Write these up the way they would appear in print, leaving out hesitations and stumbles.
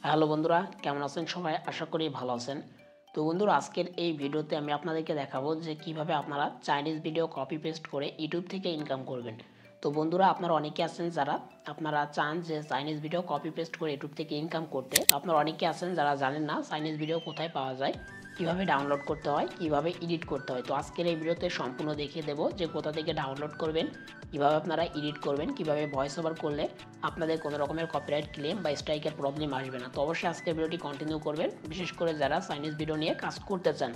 Hello বন্ধুরা, কেমন আছেন সবাই? আশা করি ভালো আছেন। তো বন্ধুরা, আজকের এই ভিডিওতে আমি আপনাদেরকে দেখাবো যে কিভাবে আপনারা চাইনিজ ভিডিও কপি পেস্ট করে ইউটিউব থেকে ইনকাম করবেন। তো বন্ধুরা, আপনারা অনেকে আছেন যারা আপনারা চান যে চাইনিজ ভিডিও কপি পেস্ট করে ইউটিউব থেকে ইনকাম করতে। আপনারা অনেকে আছেন যারা জানেন না চাইনিজ ভিডিও কোথায় পাওয়া যায়, কিভাবে ডাউনলোড করতে হয়, কিভাবে এডিট করতে হয়। তো আজকের এই ভিডিওতে সম্পূর্ণ দেখিয়ে দেবো যে কোথা থেকে ডাউনলোড করবেন, কিভাবে আপনারা এডিট করবেন, কিভাবে ভয়েস ওভার করলে আপনাদের কোনো রকমের কপিরাইট ক্লেম বা স্ট্রাইকের প্রবলেম আসবে না। তো অবশ্যই আজকের ভিডিওটি কন্টিনিউ করবেন, বিশেষ করে যারা চাইনিজ ভিডিও নিয়ে কাজ করতে চান।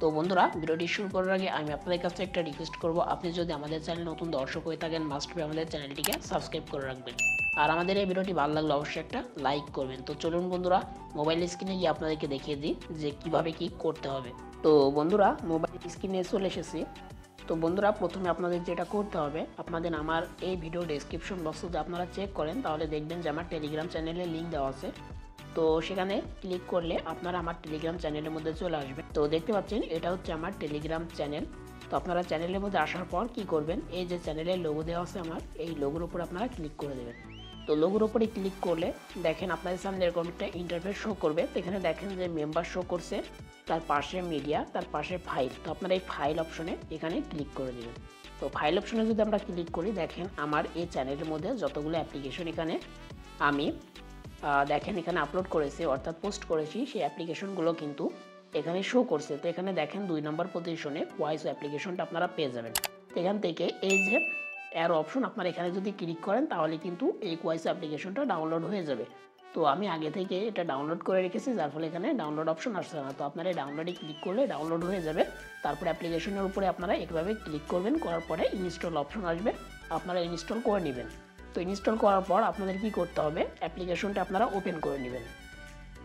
তো বন্ধুরা, ভিডিওটি শুরু করার আগে আমি আপনাদের কাছে একটা রিকোয়েস্ট করব, আপনি যদি আমাদের চ্যানেলে নতুন দর্শক হয়ে থাকেন মাস্ট বি আমাদের চ্যানেলটিকে সাবস্ক্রাইব করে রাখবেন। আর আমাদের এই ভিডিওটি ভালো লাগলে অবশ্যই একটা লাইক করবেন। তো চলুন বন্ধুরা, মোবাইল স্ক্রিনে গিয়ে আপনাদেরকে দেখিয়ে দিই যে কিভাবে কি করতে হবে। তো বন্ধুরা, মোবাইল স্ক্রিনে চলে এসেছি। তো বন্ধুরা, প্রথমে আপনাদের যেটা করতে হবে, আপনাদের আমার এই ভিডিও ডেসক্রিপশন বক্সে যদি আপনারা চেক করেন তাহলে দেখবেন যে আমার টেলিগ্রাম চ্যানেলের লিঙ্ক দেওয়া আছে। তো সেখানে ক্লিক করলে আপনারা আমার টেলিগ্রাম চ্যানেলের মধ্যে চলে আসবেন। তো দেখতে পাচ্ছেন এটা হচ্ছে আমার টেলিগ্রাম চ্যানেল। তো আপনারা চ্যানেলের মধ্যে আসার পর কি করবেন, এই যে চ্যানেলের লোগো দেওয়া আছে আমার, এই লোগোর উপর আপনারা ক্লিক করে দেবেন। তো লোগোর উপরে ক্লিক করলে দেখেন আপনাদের সামনে এরকম একটা ইন্টারফেস শো করবে। তো এখানে দেখেন যে মেম্বার শো করছে, তার পাশে মিডিয়া, তার পাশে ফাইল। তো আপনারা এই ফাইল অপশনে এখানে ক্লিক করে দেবেন। তো ফাইল অপশনে যদি আমরা ক্লিক করি, দেখেন আমার এই চ্যানেলের মধ্যে যতগুলো অ্যাপ্লিকেশন এখানে আমি দেখেন এখানে আপলোড করেছি, অর্থাৎ পোস্ট করেছি, সেই অ্যাপ্লিকেশনগুলো কিন্তু এখানে শো করছে। তো এখানে দেখেন 2 নম্বর পজিশনে ভয়েস অ্যাপ্লিকেশনটা আপনারা পেয়ে যাবেন। তো এখান থেকে এই যে অ্যারো অপশন, আপনারা এখানে যদি ক্লিক করেন তাহলে কিন্তু এই ভয়েস অ্যাপ্লিকেশনটা ডাউনলোড হয়ে যাবে। তো আমি আগে থেকে এটা ডাউনলোড করে রেখেছি, যার ফলে এখানে ডাউনলোড অপশন আসছে না। তো আপনারা এই ডাউনলোডে ক্লিক করলে ডাউনলোড হয়ে যাবে। তারপরে অ্যাপ্লিকেশনের উপরে আপনারা এইভাবে ক্লিক করবেন, করার পরে ইনস্টল অপশন আসবে, আপনারা ইনস্টল করে নেবেন। তো ইনস্টল করার পর আপনাদের কি করতে হবে, অ্যাপ্লিকেশনটা আপনারা ওপেন করে নেবেন।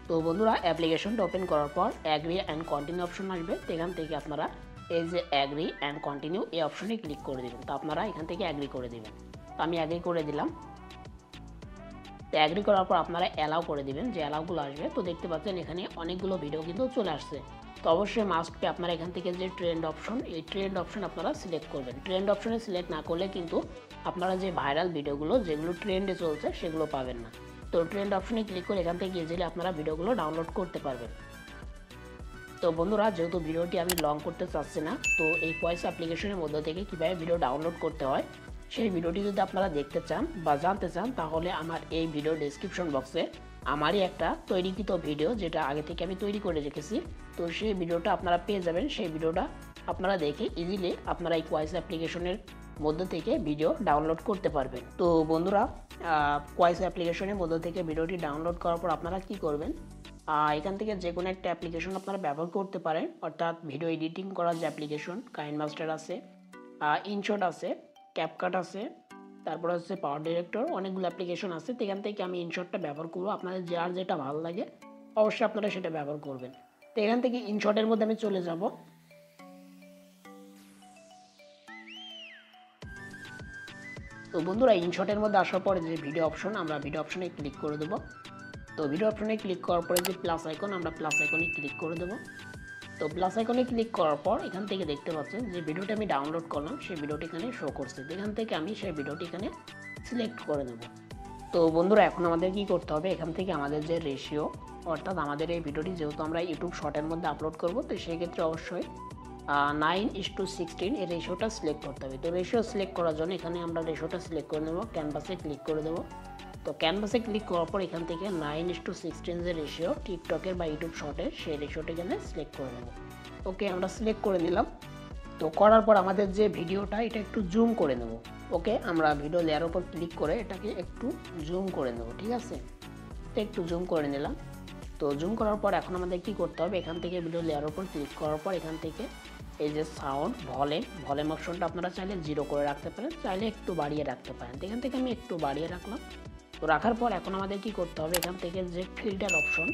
তো বন্ধুরা, অ্যাপ্লিকেশনটা ওপেন করার পর অ্যাগ্রি অ্যান্ড কন্টিনিউ অপশন আসবে। এখান থেকে আপনারা এই যে অ্যাগ্রি অ্যান্ড কন্টিনিউ এই অপশনে ক্লিক করে দেবেন। তো আপনারা এখান থেকে অ্যাগ্রি করে দেবেন। তো আমি অ্যাগ্রি করে দিলাম। তো অ্যাগ্রি করার পর আপনারা অ্যালাউ করে দিবেন, যে অ্যালাউগুলো আসবে। তো দেখতে পাচ্ছেন এখানে অনেকগুলো ভিডিও কিন্তু চলে আসছে। তো অবশ্যই মাস্ট বি আপনারা এখান থেকে যে ট্রেন্ড অপশন, এই ট্রেন্ড অপশন আপনারা সিলেক্ট করবেন। ট্রেন্ড অপশনে সিলেক্ট না করলে কিন্তু আপনারা যে ভাইরাল ভিডিওগুলো যেগুলো ট্রেন্ডে চলছে সেগুলো পাবেন না। তো ট্রেন্ড অপশনে ক্লিক করে এখান থেকে ইজিলি আপনারা ভিডিওগুলো ডাউনলোড করতে পারবেন। তো বন্ধুরা, যেহেতু ভিডিওটি আমি লং করতে চাচ্ছি না, তো এই ভয়েস অ্যাপ্লিকেশনের মধ্যে থেকে কীভাবে ভিডিও ডাউনলোড করতে হয় সেই ভিডিওটি যদি আপনারা দেখতে চান বা জানতে চান, তাহলে আমার এই ভিডিও ডেসক্রিপশন বক্সে আমারই একটা তৈরিকৃত ভিডিও, যেটা আগে থেকে আমি তৈরি করে রেখেছি, তো সেই ভিডিওটা আপনারা পেয়ে যাবেন। সেই ভিডিওটা আপনারা দেখে ইজিলি আপনারা এই ভয়েস অ্যাপ্লিকেশনের মধ্যে থেকে ভিডিও ডাউনলোড করতে পারবেন। তো বন্ধুরা, ভয়েস অ্যাপ্লিকেশনের মধ্যে থেকে ভিডিওটি ডাউনলোড করার পর আপনারা কি করবেন, এখান থেকে যে কোনো একটা অ্যাপ্লিকেশন আপনারা ব্যবহার করতে পারেন, অর্থাৎ ভিডিও এডিটিং করার যে অ্যাপ্লিকেশন, কাইনমাস্টার আছে, ইনশট আছে, ক্যাপকাট আছে, তারপরে হচ্ছে পাওয়ার ডিরেক্টর, অনেকগুলো অ্যাপ্লিকেশন আছে। তো এখান থেকে আমি ইনশটটা ব্যবহার করবো, আপনাদের যার যেটা ভালো লাগে অবশ্যই আপনারা সেটা ব্যবহার করবেন। তো এখান থেকে ইনশটের মধ্যে আমি চলে যাব। তো বন্ধুরা, ইনশটের মধ্যে আসার পরে যে ভিডিও অপশন, আমরা ভিডিও অপশনে ক্লিক করে দেবো। তো ভিডিও অপশনে ক্লিক করার পরে যে প্লাস আইকন, আমরা প্লাস আইকনে ক্লিক করে দেবো। তো প্লাস আইকনে ক্লিক করার পর এখান থেকে দেখতে পাচ্ছেন যে ভিডিওটি আমি ডাউনলোড করলাম সেই ভিডিওটি এখানে শো করছে। এখান থেকে আমি সেই ভিডিওটি এখানে সিলেক্ট করে নেব। তো বন্ধুরা, এখন আমাদের কি করতে হবে, এখান থেকে আমাদের যে রেশিও, অর্থাৎ আমাদের এই ভিডিওটি যেহেতু আমরা ইউটিউব শর্টের মধ্যে আপলোড করব, তো সেই ক্ষেত্রে অবশ্যই 9:16 এই রেশিওটা সিলেক্ট করতে হবে। তো রেশিও সিলেক্ট করার জন্য এখানে আমরা রেশিওটা সিলেক্ট করে নেব, ক্যানভাসে ক্লিক করে দেবো। তো ক্যানভাসে ক্লিক করার পর এখান থেকে 9:16 যে রেশিও টিকটকের বা ইউটিউব শর্টের, সেই রেশিওটা এখানে সিলেক্ট করে নেব। ওকে, আমরা সিলেক্ট করে নিলাম। তো করার পর আমাদের যে ভিডিওটা, এটা একটু জুম করে নেব। ওকে, আমরা ভিডিও লেয়ার উপর ক্লিক করে এটাকে একটু জুম করে নেব, ঠিক আছে। তো একটু জুম করে নিলাম। তো জুম করার পর এখন আমাদের কি করতে হবে, এখান থেকে ভিডিও লেয়ার উপর ক্লিক করার পর এখান থেকে এই যে সাউন্ড ভলিউম অপশনটা আপনারা চাইলে 0 করে রাখতে পারেন, চাইলে একটু বাড়িয়ে রাখতে পারেন। তো এখান থেকে আমি একটু বাড়িয়ে রাখলাম। তো রাখার পর এখন আমাদের কি করতে হবে, এখান থেকে যে ফিল্টার অপশন,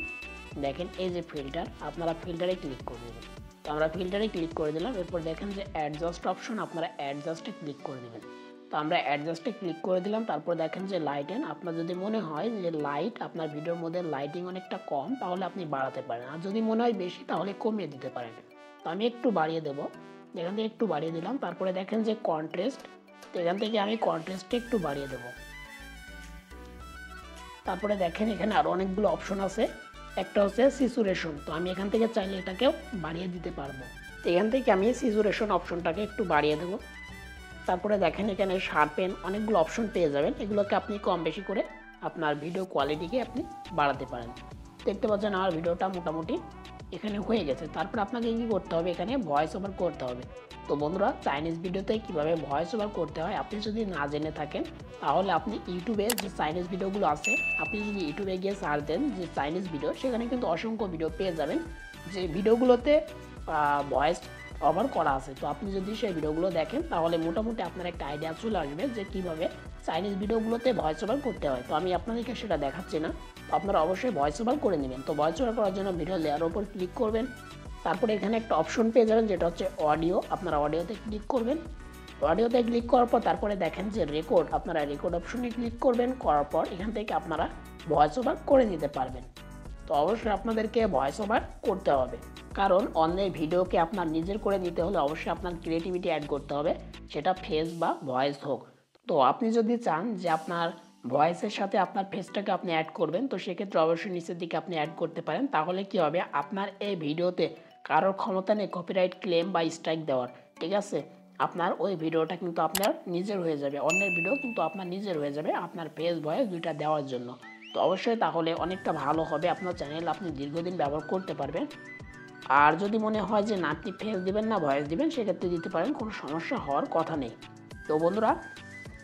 দেখেন এই যে ফিল্টার, আপনারা ফিল্টারে ক্লিক করে দেবেন। তো আমরা ফিল্টারে ক্লিক করে দিলাম। এরপর দেখেন যে অ্যাডজাস্ট অপশন, আপনারা অ্যাডজাস্টে ক্লিক করে দেবেন। তো আমরা অ্যাডজাস্টে ক্লিক করে দিলাম। তারপর দেখেন যে লাইটেন, আপনার যদি মনে হয় যে লাইট আপনার ভিডিওর মধ্যে লাইটিং অনেকটা কম, তাহলে আপনি বাড়াতে পারেন, আর যদি মনে হয় বেশি তাহলে কমিয়ে দিতে পারেন। তো আমি একটু বাড়িয়ে দেবো, এখান থেকে একটু বাড়িয়ে দিলাম। তারপরে দেখেন যে কন্ট্রাস্ট, তো এখান থেকে আমি কন্ট্রাস্টে একটু বাড়িয়ে দেবো। তারপরে দেখেন এখানে আরও অনেকগুলো অপশন আছে। একটা হচ্ছে স্যাচুরেশন, তো আমি এখান থেকে চাইলে এটাকেও বাড়িয়ে দিতে পারবো। তো এখান থেকে আমি স্যাচুরেশন অপশনটাকে একটু বাড়িয়ে দেবো। তারপরে দেখেন এখানে শার্পেন, অনেকগুলো অপশন পেয়ে যাবেন। এগুলোকে আপনি কম বেশি করে আপনার ভিডিও কোয়ালিটিকে আপনি বাড়াতে পারেন। দেখতে পাচ্ছেন আমার ভিডিওটা মোটামুটি এখানে হয়ে গেছে। তারপর আপনাকে কী করতে হবে, এখানে ভয়েস ওভার করতে হবে। তো বন্ধুরা, চাইনিজ ভিডিওতে কীভাবে ভয়েস ওভার করতে হয় আপনি যদি না জেনে থাকেন, তাহলে আপনি ইউটিউবে যে চাইনিজ ভিডিওগুলো আছে, আপনি যদি ইউটিউবে গিয়ে সার্চ দেন যে চাইনিজ ভিডিও, সেখানে কিন্তু অসংখ্য ভিডিও পেয়ে যাবেন যে ভিডিওগুলোতে ভয়েস ওভার করা আছে। তো আপনি যদি সেই ভিডিওগুলো দেখেন, তাহলে মোটামুটি আপনার একটা আইডিয়া চলে আসবে যে কীভাবে চাইনিজ ভিডিওগুলোতে ভয়েস ওভার করতে হয়। তো আমি আপনাদেরকে সেটা দেখাচ্ছি না, তো আপনারা অবশ্যই ভয়েস ওভার করে নেবেন। তো ভয়েস ওভার করার জন্য ভিডিও লেয়ারের উপর ক্লিক করবেন। তারপরে এখানে একটা অপশন পেয়ে যাবেন যেটা হচ্ছে অডিও, আপনারা অডিওতে ক্লিক করবেন। অডিওতে ক্লিক করার পর তারপরে দেখেন যে রেকর্ড, আপনারা রেকর্ড অপশনে ক্লিক করবেন। করার পর এখান থেকে আপনারা ভয়েস ওভার করে নিতে পারবেন। তো অবশ্যই আপনাদেরকে ভয়েস ওভার করতে হবে, কারণ অন্যের ভিডিওকে আপনার নিজের করে নিতে হলে অবশ্যই আপনার ক্রিয়েটিভিটি অ্যাড করতে হবে, সেটা ফেস বা ভয়েস হোক। তো আপনি যদি চান যে আপনার ভয়েসের সাথে আপনার ফেসটাকে আপনি অ্যাড করবেন, তো সেক্ষেত্রে অবশ্যই নিচের দিকে আপনি অ্যাড করতে পারেন। তাহলে কি হবে, আপনার এই ভিডিওতে কারোর ক্ষমতা নেই কপিরাইট ক্লেম বা স্ট্রাইক দেওয়ার, ঠিক আছে। আপনার ওই ভিডিওটা কিন্তু আপনার নিজের হয়ে যাবে, অন্যের ভিডিও কিন্তু আপনার নিজের হয়ে যাবে আপনার ফেস ভয়েস দুইটা দেওয়ার জন্য। তো অবশ্যই তাহলে অনেকটা ভালো হবে, আপনার চ্যানেল আপনি দীর্ঘদিন ব্যবহার করতে পারবেন। আর যদি মনে হয় যে না আপনি ফেস দিবেন না ভয়েস দিবেন, সেক্ষেত্রে দিতে পারেন, কোনো সমস্যা হওয়ার কথা নেই। তো বন্ধুরা,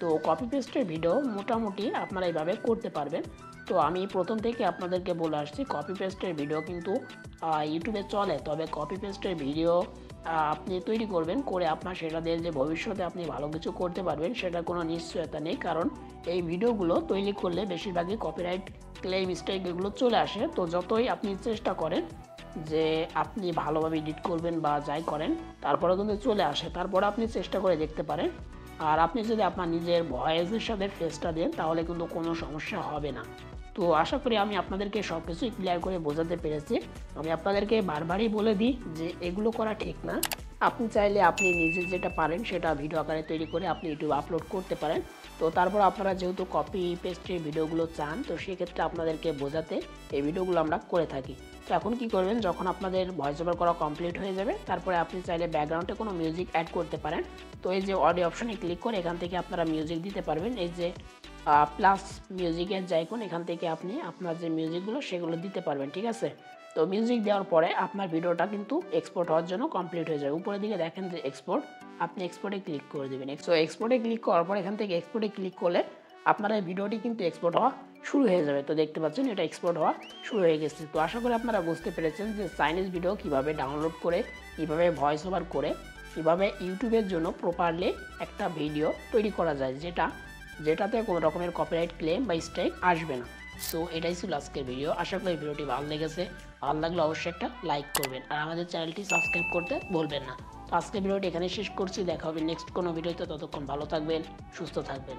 তো কপি পেস্টের ভিডিও মোটামুটি আপনারা এইভাবে করতে পারবেন। তো আমি প্রথম থেকে আপনাদেরকে বলে আসছি, কপি পেস্টের ভিডিও কিন্তু ইউটিউবে চলে, তবে কপি পেস্টের ভিডিও আপনি তৈরি করবেন, করে আপনার সেটা দিয়ে যে ভবিষ্যতে আপনি ভালো কিছু করতে পারবেন সেটা কোনো নিশ্চয়তা নেই। কারণ এই ভিডিওগুলো তৈরি করলে বেশিরভাগই কপিরাইট ক্লেম স্ট্রাইক এগুলো চলে আসে। তো যতই আপনি চেষ্টা করেন যে আপনি ভালোভাবে এডিট করবেন বা যাই করেন, তারপরে কিন্তু চলে আসে। তারপরে আপনি চেষ্টা করে দেখতে পারেন। আর আপনি যদি আপনার নিজের ভয়েসের সাথে ফেসটা দেন, তাহলে কিন্তু কোনো সমস্যা হবে না। তো আশা করি আমি আপনাদেরকে সব কিছুই ক্লিয়ার করে বোঝাতে পেরেছি। আমি আপনাদেরকে বারবারই বলে দিই যে এগুলো করা ঠিক না। আপনি চাইলে আপনি নিজে যেটা পারেন সেটা ভিডিও আকারে তৈরি করে আপনি ইউটিউবে আপলোড করতে পারেন। তো তারপর আপনারা যেহেতু কপি পেস্টের ভিডিওগুলো চান, তো সেক্ষেত্রে আপনাদেরকে বোঝাতে এই ভিডিওগুলো আমরা করে থাকি। তো এখন কি করবেন, যখন আপনাদের ভয়েস ওভার করা কমপ্লিট হয়ে যাবে, তারপরে আপনি চাইলে ব্যাকগ্রাউন্ডে কোনো মিউজিক অ্যাড করতে পারেন। তো এই যে অডিও অপশনে ক্লিক করে এখান থেকে আপনারা মিউজিক দিতে পারবেন। এই যে প্লাস মিউজিকের যে আইকন, এখান থেকে আপনি আপনার যে মিউজিকগুলো সেগুলো দিতে পারবেন, ঠিক আছে। তো মিউজিক দেওয়ার পরে আপনার ভিডিওটা কিন্তু এক্সপোর্ট হওয়ার জন্য কমপ্লিট হয়ে যাবে। উপরের দিকে দেখেন যে এক্সপোর্ট, আপনি এক্সপোর্টে ক্লিক করে দেবেন। সো এক্সপোর্টে ক্লিক করার পর এখান থেকে এক্সপোর্টে ক্লিক করলে আপনার এই ভিডিওটি কিন্তু এক্সপোর্ট হওয়া শুরু হয়ে যাবে। তো দেখতে পাচ্ছেন এটা এক্সপোর্ট হওয়া শুরু হয়ে গেছে। তো আশা করি আপনারা বুঝতে পেরেছেন যে চাইনিজ ভিডিও কীভাবে ডাউনলোড করে, কীভাবে ভয়েস ওভার করে, কীভাবে ইউটিউবের জন্য প্রপারলি একটা ভিডিও তৈরি করা যায়, যেটাতে কোনো রকমের কপিরাইট ক্লেম বা স্ট্রাইক আসবে না। সো এটাই ছিল আজকের ভিডিও। আশা করি ভিডিওটি ভালো লেগেছে। ভালো লাগলে অবশ্যই একটা লাইক করবেন, আর আমাদের চ্যানেলটি সাবস্ক্রাইব করতে ভুলবেন না। তো আজকের ভিডিওটি এখানে শেষ করছি, দেখা হবে নেক্সট কোনো ভিডিওতে। ততক্ষণ ভালো থাকবেন, সুস্থ থাকবেন।